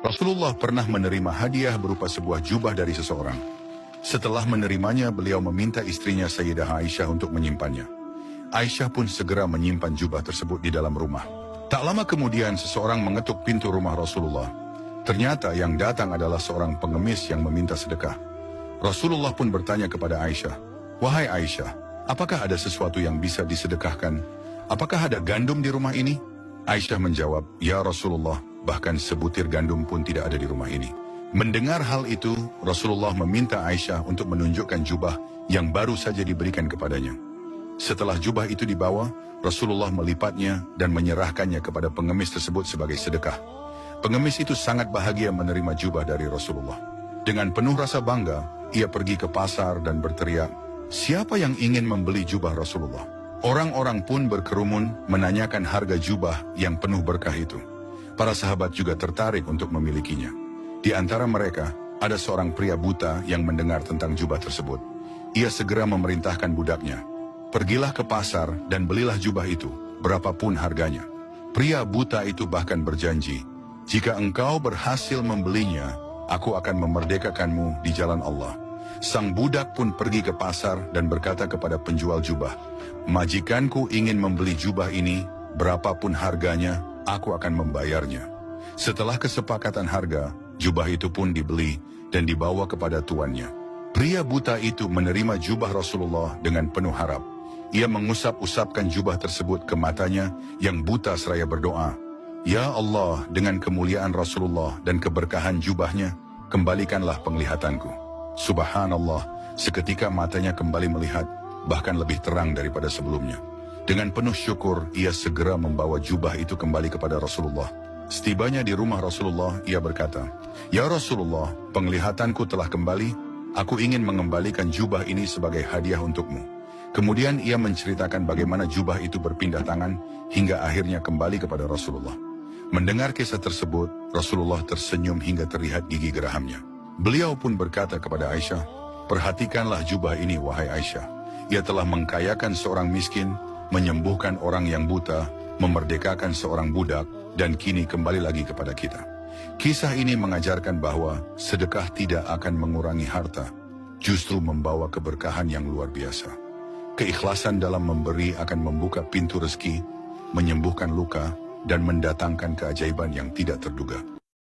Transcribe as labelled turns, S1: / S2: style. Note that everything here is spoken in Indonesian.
S1: Rasulullah pernah menerima hadiah berupa sebuah jubah dari seseorang. Setelah menerimanya, beliau meminta istrinya Sayyidah Aisyah untuk menyimpannya. Aisyah pun segera menyimpan jubah tersebut di dalam rumah. Tak lama kemudian, seseorang mengetuk pintu rumah Rasulullah. Ternyata yang datang adalah seorang pengemis yang meminta sedekah. Rasulullah pun bertanya kepada Aisyah, "Wahai Aisyah, apakah ada sesuatu yang bisa disedekahkan? Apakah ada gandum di rumah ini?" Aisyah menjawab, "Ya Rasulullah, bahkan sebutir gandum pun tidak ada di rumah ini." Mendengar hal itu, Rasulullah meminta Aisyah untuk menunjukkan jubah yang baru saja diberikan kepadanya. Setelah jubah itu dibawa, Rasulullah melipatnya dan menyerahkannya kepada pengemis tersebut sebagai sedekah. Pengemis itu sangat bahagia menerima jubah dari Rasulullah. Dengan penuh rasa bangga, ia pergi ke pasar dan berteriak, "Siapa yang ingin membeli jubah Rasulullah?" Orang-orang pun berkerumun menanyakan harga jubah yang penuh berkah itu. Para sahabat juga tertarik untuk memilikinya. Di antara mereka, ada seorang pria buta yang mendengar tentang jubah tersebut. Ia segera memerintahkan budaknya, "Pergilah ke pasar dan belilah jubah itu, berapapun harganya." Pria buta itu bahkan berjanji, "Jika engkau berhasil membelinya, aku akan memerdekakanmu di jalan Allah." Sang budak pun pergi ke pasar dan berkata kepada penjual jubah, "Majikanku ingin membeli jubah ini, berapapun harganya, aku akan membayarnya." Setelah kesepakatan harga, jubah itu pun dibeli dan dibawa kepada tuannya. Pria buta itu menerima jubah Rasulullah dengan penuh harap. Ia mengusap-usapkan jubah tersebut ke matanya yang buta seraya berdoa, "Ya Allah, dengan kemuliaan Rasulullah dan keberkahan jubahnya, kembalikanlah penglihatanku." Subhanallah, seketika matanya kembali melihat, bahkan lebih terang daripada sebelumnya. Dengan penuh syukur, ia segera membawa jubah itu kembali kepada Rasulullah. Setibanya di rumah Rasulullah, ia berkata, "Ya Rasulullah, penglihatanku telah kembali, aku ingin mengembalikan jubah ini sebagai hadiah untukmu." Kemudian ia menceritakan bagaimana jubah itu berpindah tangan hingga akhirnya kembali kepada Rasulullah. Mendengar kisah tersebut, Rasulullah tersenyum hingga terlihat gigi gerahamnya. Beliau pun berkata kepada Aisyah, "Perhatikanlah jubah ini, wahai Aisyah. Ia telah mengkayakan seorang miskin, menyembuhkan orang yang buta, memerdekakan seorang budak, dan kini kembali lagi kepada kita." Kisah ini mengajarkan bahwa sedekah tidak akan mengurangi harta, justru membawa keberkahan yang luar biasa. Keikhlasan dalam memberi akan membuka pintu rezeki, menyembuhkan luka, dan mendatangkan keajaiban yang tidak terduga.